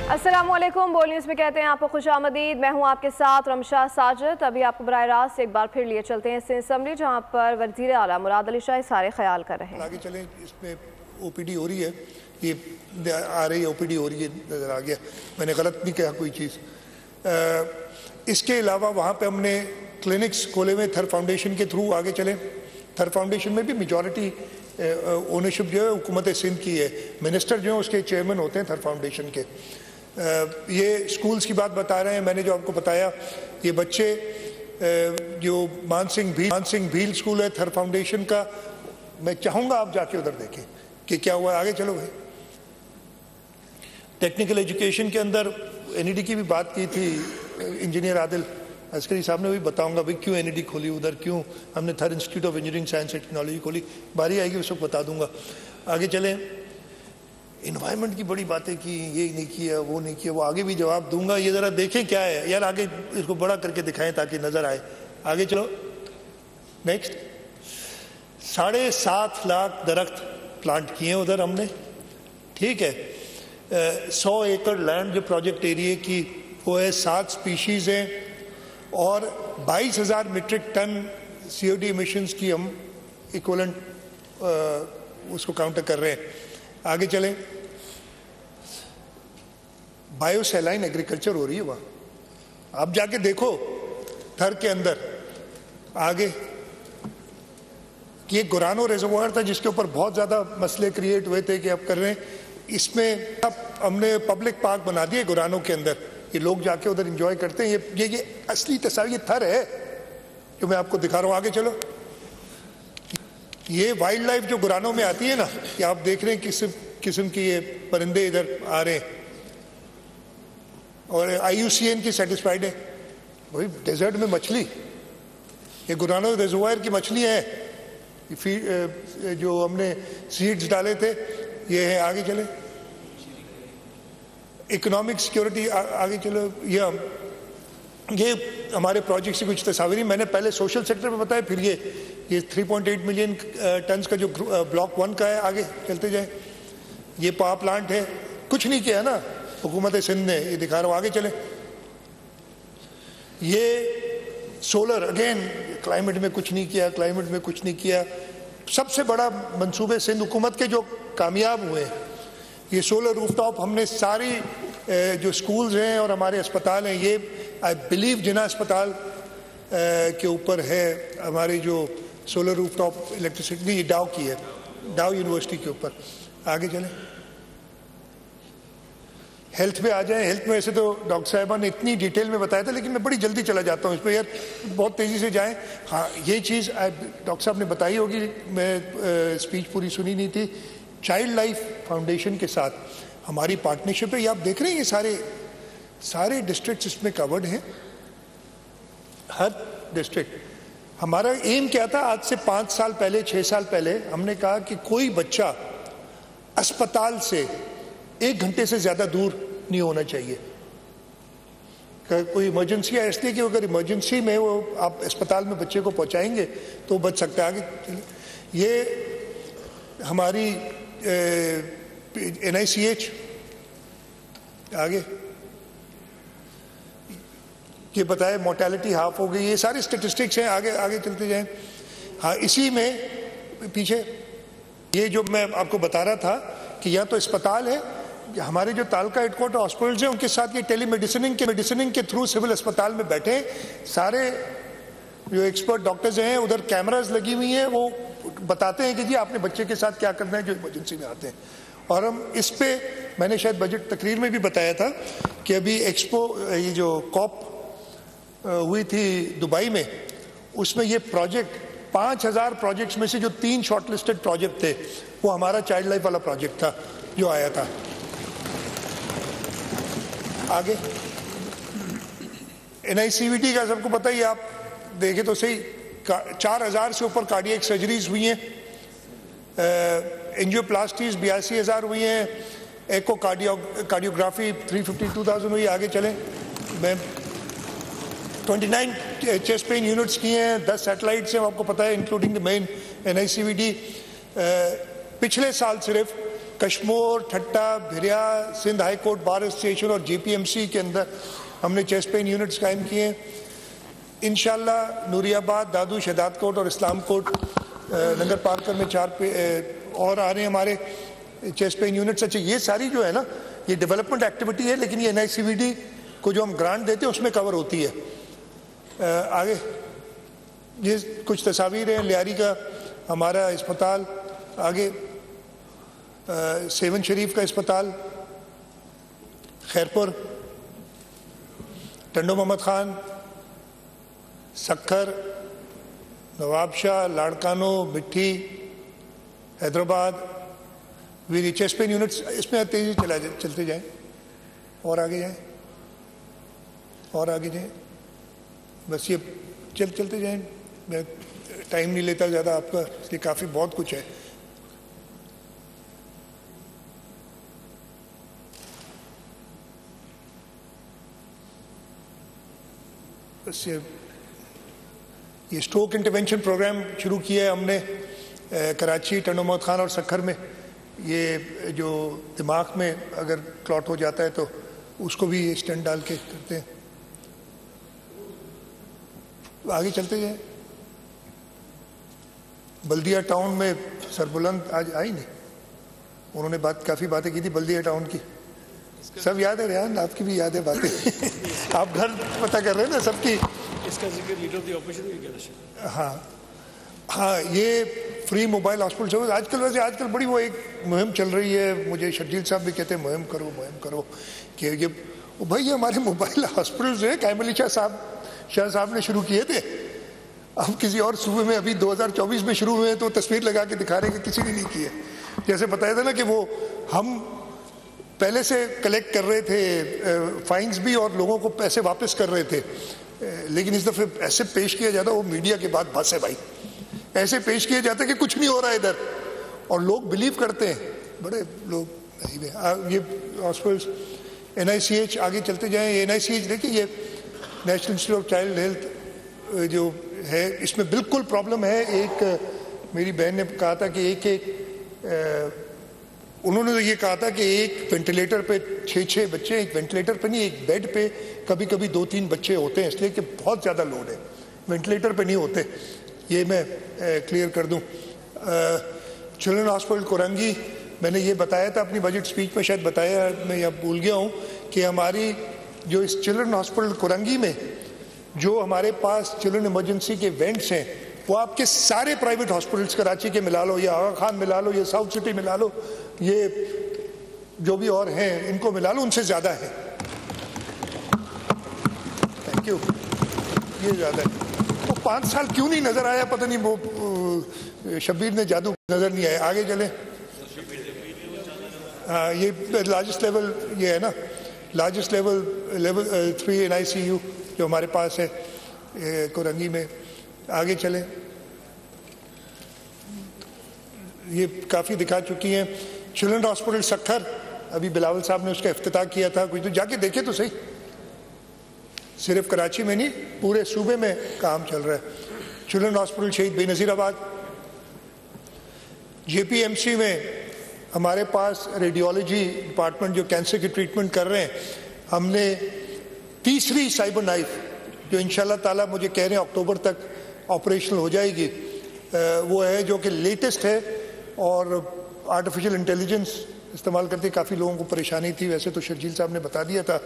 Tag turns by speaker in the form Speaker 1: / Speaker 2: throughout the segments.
Speaker 1: अस्सलामुअलैकुम, बोल न्यूज़ में कहते हैं आपको खुश आमदीद। मैं हूं आपके साथ रमशा साजिद। अभी आपको बराह रास्त एक बार फिर लिए चलते हैं सिंध असम्बली, जहां पर वज़ीर आला मुराद अली शाह सारे ख्याल कर रहे हैं।
Speaker 2: आगे चलें, इसमें ओपीडी हो रही है, ये आ रही है, ओपीडी हो रही है, नज़र आ गया, मैंने गलत नहीं कहा कोई चीज़। इसके अलावा वहाँ पे हमने क्लिनिक्स खोले हुए थर फाउंडेशन के थ्रू। आगे चलें, थर फाउंडेशन में भी मेजॉरिटी ओनरशिप जो है हुकूमत सिंध की है। मिनिस्टर जो है उसके चेयरमैन होते हैं थर फाउंडेशन के। ये स्कूल्स की बात बता रहे हैं, मैंने जो आपको बताया, ये बच्चे जो मानसिंह भील स्कूल है थर फाउंडेशन का, मैं चाहूँगा आप जाके उधर देखें कि क्या हुआ। आगे चलो भाई, टेक्निकल एजुकेशन के अंदर एनईडी की भी बात की थी इंजीनियर आदिल अस्करी साहब ने, भी बताऊंगा भाई क्यों एनईडी खोली उधर, क्यों हमने थर institute of engineering science and technology खोली। बारी आएगी उस वक्त बता दूंगा। आगे चलें, इन्वायरमेंट की बड़ी बातें की, ये नहीं किया, वो नहीं किया, वो आगे भी जवाब दूंगा। ये ज़रा देखें क्या है यार, आगे इसको बड़ा करके दिखाएं ताकि नज़र आए। आगे चलो, नेक्स्ट। 7.5 लाख दरख्त प्लांट किए उधर हमने, ठीक है। 100 एकड़ लैंड जो प्रोजेक्ट एरिया की वो है, 7 स्पीशीज़ हैं और 22,000 मीट्रिक टन CO2 इमिशंस की हम इक्वलेंट उसको काउंटर कर रहे हैं। आगे चलें, बायोसैलाइन एग्रीकल्चर हो रही है वहाँ, आप जाके देखो थर के अंदर। आगे, कि एक गुरानो रिजर्वायर था जिसके ऊपर बहुत ज़्यादा मसले क्रिएट हुए थे कि अब कर रहे हैं, इसमें अब हमने पब्लिक पार्क बना दिए गुरानो के अंदर, ये लोग जाके उधर एंजॉय करते हैं। ये असली तस्वीर, ये थर है जो मैं आपको दिखा रहा हूँ। आगे चलो, ये वाइल्ड लाइफ जो गुरानों में आती है ना, कि आप देख रहे हैं किस किस्म की ये परिंदे इधर आ रहे हैं, और IUCN की सेटिस्फाइड है। वही डेजर्ट में मछली, ये गुरानो रिजर्वायर की मछली है, जो हमने सीड्स डाले थे, ये है। आगे चले, इकोनॉमिक सिक्योरिटी। आगे चलो, ये हमारे प्रोजेक्ट से कुछ तस्वीर मैंने पहले सोशल सेक्टर में बताया, फिर ये 3.8 मिलियन टन्स का जो ब्लॉक 1 का है। आगे चलते जाए, ये पावर प्लांट है, कुछ नहीं किया ना हुकूमत सिंध ने, ये दिखा रहा हूँ। आगे चले, ये सोलर, अगेन क्लाइमेट में कुछ नहीं किया, क्लाइमेट में कुछ नहीं किया। सबसे बड़ा मंसूबे सिंध हुकूमत के जो कामयाब हुए, ये सोलर रूफटॉप हमने सारी जो स्कूल्स हैं और हमारे अस्पताल हैं, ये आई बिलीव जिना अस्पताल के ऊपर है हमारी जो सोलर रूफटॉप इलेक्ट्रिसिटी, ये डाउ की है, डाउ यूनिवर्सिटी के ऊपर। आगे चलें, हेल्थ पे आ जाए। हेल्थ में ऐसे तो डॉक्टर साहिबा ने इतनी डिटेल में बताया था, लेकिन मैं बड़ी जल्दी चला जाता हूँ इस पर यार, बहुत तेज़ी से जाएं। हाँ, ये चीज़ डॉक्टर साहब ने बताई होगी, मैं स्पीच पूरी सुनी नहीं थी। चाइल्ड लाइफ फाउंडेशन के साथ हमारी पार्टनरशिप है, ये आप देख रहे हैं, ये सारे डिस्ट्रिक्ट्स इसमें कवर्ड हैं, हर डिस्ट्रिक्ट। हमारा एम क्या था, आज से 5 साल पहले, 6 साल पहले हमने कहा कि कोई बच्चा अस्पताल से 1 घंटे से ज़्यादा दूर नहीं होना चाहिए। कोई इमरजेंसी है, इसलिए कि अगर इमरजेंसी में वो आप अस्पताल में बच्चे को पहुंचाएंगे तो बच सकता है। आगे ये हमारी NICH, आगे ये बताए मोर्टेलिटी हाफ हो गई, ये सारी स्टेटिस्टिक्स हैं। आगे आगे चलते जाएं। हाँ, इसी में पीछे ये जो मैं आपको बता रहा था कि यहाँ तो अस्पताल है, हमारे जो तालका हेडक्वार्टर हॉस्पिटल्स हैं उनके साथ ये टेलीमेडिसिनिंग के थ्रू सिविल अस्पताल में बैठे सारे जो एक्सपर्ट डॉक्टर्स हैं, उधर कैमराज लगी हुई हैं, वो बताते हैं कि जी आपने बच्चे के साथ क्या करना है जो इमरजेंसी में आते हैं। और हम इस पे, मैंने शायद बजट तकरीर में भी बताया था कि अभी एक्सपो, ये जो कॉप हुई थी दुबई में, उसमें ये प्रोजेक्ट 5000 प्रोजेक्ट्स में से जो 3 शॉर्टलिस्टेड प्रोजेक्ट थे, वो हमारा चाइल्ड लाइफ वाला प्रोजेक्ट था जो आया था। आगे, NICVT का सबको पता ही, आप देखें तो सही, 4000 से ऊपर कार्डियक सर्जरीज हुई हैं, एंजियोप्लास्टीज 82,000 हुई हैं, एको कार्डियोग्राफी 352,000 हुई। आगे चलें, मैं 29 चेस्ट पेन यूनिट्स किए हैं, 10 सैटेलाइट्स हैं, आपको पता है, इंक्लूडिंग द मेन NICVT। पिछले साल सिर्फ Kashmir, Thatta, Bhiria, Sindh high court bar association और JPMC के अंदर हमने चेस्ट पेन यूनिट्स कायम किए हैं। इंशाल्लाह नूरियाबाद, दादू, शहदाद कोट और इस्लाम कोट, नंगर पार्कर में 4 और आ रहे हैं हमारे चेस्ट पेन यूनिट्स। अच्छा, ये सारी जो है ना, ये डेवलपमेंट एक्टिविटी है, लेकिन ये NICVD को जो हम ग्रांट देते हैं उसमें कवर होती है। आगे ये कुछ तस्वीरें हैं लियारी का हमारा अस्पताल, आगे सेवन शरीफ का अस्पताल, Khairpur, Tando Mohammad Khan, Sukkur, Nawabshah, Larkana, Mithi, Hyderabad. We chest pain units इसमें तेजी चलते जाएं और आगे जाएं और आगे जाएं, बस ये चलते जाएं। मैं टाइम नहीं लेता ज़्यादा आपका, इसलिए काफ़ी बहुत कुछ है। बस ये स्ट्रोक इंटरवेंशन प्रोग्राम शुरू किया है हमने कराची, टंडो मोहम्मद खान और सक्खर में। ये जो दिमाग में अगर क्लॉट हो जाता है तो उसको भी स्टेंट डाल के करते हैं। आगे चलते जाए। बल्दिया टाउन में सरबुलंद आज आई नहीं, उन्होंने काफ़ी बातें की थी बल्दिया टाउन की, सब याद है रेहान, आपकी भी याद है बातें आप घर पता कर रहे हैं ना सबकी।
Speaker 3: इसका जिक्र लीडर ऑफ द ऑपोजिशन भी किया था।
Speaker 2: हाँ, ये फ्री मोबाइल हॉस्पिटल सर्विस आजकल, वैसे आजकल बड़ी वो एक मुहिम चल रही है, मुझे शर्जील साहब भी कहते हैं मुहिम करो कि ये भाई ये हमारे मोबाइल हॉस्पिटल जो है कायम अली शाह साहब ने शुरू किए थे। अब किसी और सूबे में अभी 2024 में शुरू हुए तो तस्वीर लगा के दिखा रहे हैं कि किसी ने नहीं किए। जैसे बताया था ना कि वो हम पहले से कलेक्ट कर रहे थे फाइन्स भी और लोगों को पैसे वापस कर रहे थे, लेकिन इस दफ़े ऐसे पेश किया जाता, वो मीडिया के बाद बस है भाई, ऐसे पेश किया जाता है कि कुछ नहीं हो रहा है इधर, और लोग बिलीव करते हैं, बड़े लोग। ये हॉस्पिटल्स NICH आगे चलते जाएं। NICH देखिए, ये national institute of child health जो है, इसमें बिल्कुल प्रॉब्लम है। एक मेरी बहन ने कहा था कि उन्होंने तो ये कहा था कि एक वेंटिलेटर पे 6 बच्चे, एक वेंटिलेटर पे नहीं, एक बेड पे कभी कभी 2-3 बच्चे होते हैं, इसलिए कि बहुत ज़्यादा लोड है, वेंटिलेटर पे नहीं होते। ये मैं क्लियर कर दूं। चिल्ड्रन हॉस्पिटल कोरंगी, मैंने ये बताया था अपनी बजट स्पीच में, शायद बताया, मैं यहाँ भूल गया हूँ कि हमारी जो इस चिल्ड्रन हॉस्पिटल कोरंगी में जो हमारे पास चिल्ड्रन इमरजेंसी के वेंट्स हैं, वो आपके सारे प्राइवेट हॉस्पिटल्स, कराची के मिला लो या आगा खान मिला लो या साउथ सिटी मिला लो, ये जो भी और हैं इनको मिला लो, उनसे ज़्यादा है। Thank you. ये ज़्यादा है। तो 5 साल क्यों नहीं नज़र आया, पता नहीं, वो शब्बीर ने जादू नज़र नहीं आया। आगे चले। हाँ, ये लार्जेस्ट लेवल ये है ना, लार्जेस्ट लेवल 3 NICU जो हमारे पास है कोरंगी में। आगे चले। ये काफ़ी दिखा चुकी हैं। चिल्ड्रन हॉस्पिटल सक्खर, अभी बिलावल साहब ने उसका इफ्तिताह किया था, कुछ तो जाके देखे तो सही, सिर्फ कराची में नहीं पूरे सूबे में काम चल रहा है। चिल्ड्रन हॉस्पिटल शहीद बेनज़ीराबाद, JPMC में हमारे पास रेडियोलॉजी डिपार्टमेंट जो कैंसर की ट्रीटमेंट कर रहे हैं, हमने तीसरी साइबर नाइफ जो इंशाल्लाह ताला मुझे कह रहे हैं अक्टूबर तक ऑपरेशनल हो जाएगी, वो है जो कि लेटेस्ट है और आर्टिफिशियल इंटेलिजेंस इस्तेमाल करते। काफ़ी लोगों को परेशानी थी, वैसे तो शर्जील साहब ने बता दिया था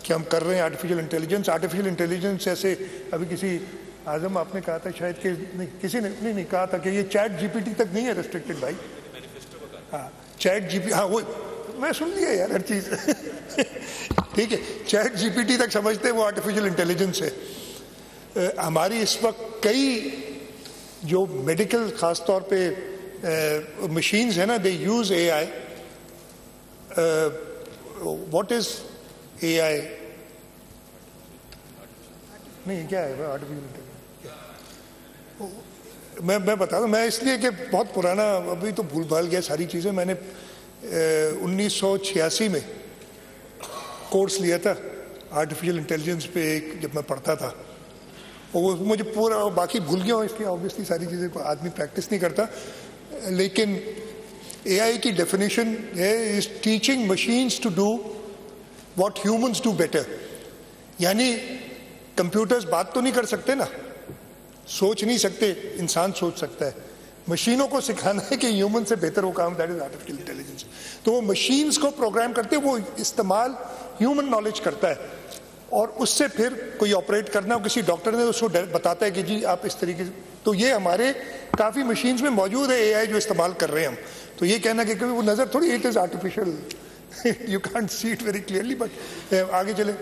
Speaker 2: कि हम कर रहे हैं आर्टिफिशियल इंटेलिजेंस। आर्टिफिशियल इंटेलिजेंस ऐसे अभी किसी आजम आपने कहा था शायद कि नहीं, किसी ने नहीं कहा था कि ये चैट GPT तक नहीं है रिस्ट्रिक्टेड भाई। हाँ, चैट GPT, हाँ वो मैं सुन लिया यार हर चीज़ ठीक है, चैट GPT तक समझते हैं वो आर्टिफिशियल इंटेलिजेंस है। हमारी इस वक्त कई जो मेडिकल ख़ास तौर पे मशीन्स है ना, they use AI। What is AI? नहीं, क्या है आर्टिफिशियल इंटेलिजेंस? मैं बता दूं, मैं इसलिए कि बहुत पुराना, अभी तो भूल भाल गया सारी चीज़ें। मैंने 1986 में कोर्स लिया था आर्टिफिशियल इंटेलिजेंस पे, एक जब मैं पढ़ता था, और मुझे पूरा, बाकी भूल गया हूँ इसलिए ऑब्वियसली सारी चीज़ें को आदमी प्रैक्टिस नहीं करता। लेकिन AI की डेफिनेशन है is teaching machines to do what humans do better. यानी कंप्यूटर्स बात तो नहीं कर सकते ना, सोच नहीं सकते, इंसान सोच सकता है। मशीनों को सिखाना है कि ह्यूमन से बेहतर वो काम, दैट इज आर्टिफिशियल इंटेलिजेंस। तो वो मशीन्स को प्रोग्राम करते, वो इस्तेमाल ह्यूमन नॉलेज करता है और उससे फिर कोई ऑपरेट करना हो, किसी डॉक्टर ने उसको बताता है कि जी आप इस तरीके से। तो ये हमारे काफ़ी मशीन्स में मौजूद है AI जो इस्तेमाल कर रहे हैं हम। तो ये कहना कि वो नज़र थोड़ी, it is artificial, you can't see it very clearly. But आगे चले,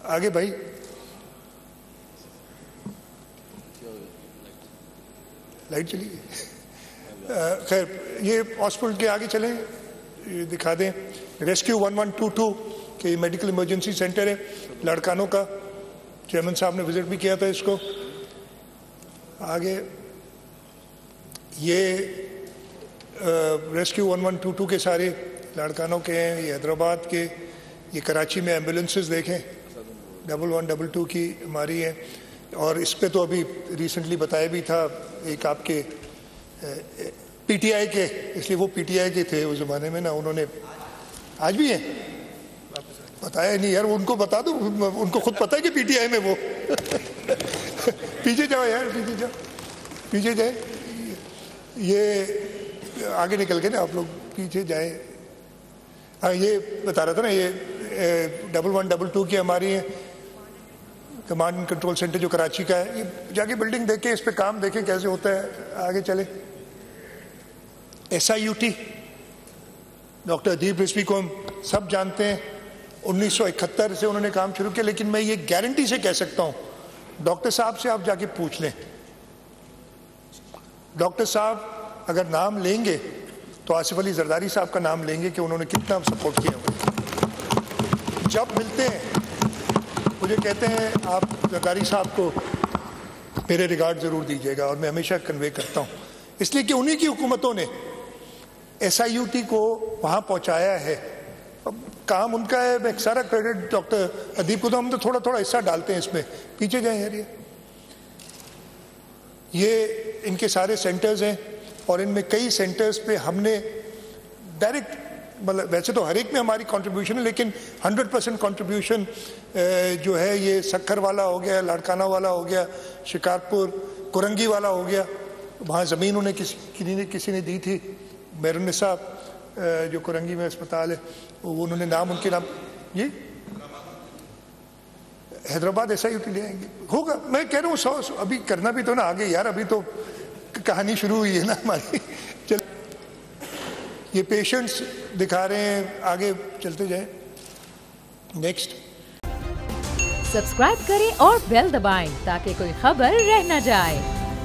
Speaker 2: आगे भाई, लाइट चली गई। खैर ये हॉस्पिटल के आगे चलें, ये दिखा दें रेस्क्यू 1122 के मेडिकल इमरजेंसी सेंटर है लड़कानों का। चेयरमैन साहब ने विजिट भी किया था इसको। आगे ये रेस्क्यू 1122 के सारे लड़कानों के हैं, ये हैदराबाद के, ये कराची में एम्बुलेंसेस देखें 1122 की हमारी है। और इस पे तो अभी रिसेंटली बताया भी था, एक आपके PTI के, इसलिए वो PTI के थे उस ज़माने में ना, उन्होंने आज भी हैं, बताया नहीं यार, उनको बता दो, उनको खुद पता है कि PTI में वो पीछे जाओ यार, पीछे जाओ, पीछे जाए, ये आगे निकल के ना आप लोग पीछे जाए। हाँ ये बता रहा था ना, ये 1122 की हमारी है कमांड एंड कंट्रोल सेंटर जो कराची का है। ये जाके बिल्डिंग देखें, इस पे काम देखें कैसे होता है। आगे चले, SIUT, डॉक्टर अदीब रिजवी को हम सब जानते हैं, 1971 से उन्होंने काम शुरू किया। लेकिन मैं ये गारंटी से कह सकता हूँ, डॉक्टर साहब से आप जाके पूछ लें, डॉक्टर साहब अगर नाम लेंगे तो आसिफ अली जरदारी साहब का नाम लेंगे कि उन्होंने कितना सपोर्ट किया। जब मिलते हैं मुझे कहते हैं आप जरदारी साहब को मेरे रिगार्ड ज़रूर दीजिएगा, और मैं हमेशा कन्वे करता हूँ, इसलिए कि उन्हीं की हुकूमतों ने SIUT को वहाँ पहुँचाया है। अब काम उनका है, मैं सारा क्रेडिट डॉक्टर अदीब को, तो हम तो थोड़ा थोड़ा हिस्सा डालते हैं इसमें। पीछे जाए यार, ये इनके सारे सेंटर्स हैं और इनमें कई सेंटर्स पे हमने डायरेक्ट, मतलब वैसे तो हर एक में हमारी कंट्रीब्यूशन है, लेकिन 100% कंट्रीब्यूशन जो है ये सक्खर वाला हो गया, लाड़काना वाला हो गया, शिकारपुर कुरंगी वाला हो गया। वहाँ ज़मीन उन्हें किसी ने दी थी, मेरुन्निसा जो कुरंगी में अस्पताल है, वो उन्होंने नाम, उनके नाम, ये हैदराबाद SIUT ले आएंगे, होगा। मैं कह रहा हूँ 100 अभी करना भी तो ना आगे यार, अभी तो कहानी शुरू हुई है ना हमारी। चल ये पेशेंट्स दिखा रहे हैं, आगे चलते जाएं। नेक्स्ट,
Speaker 4: सब्सक्राइब करें और बेल दबाएं ताकि कोई खबर रह न जाए।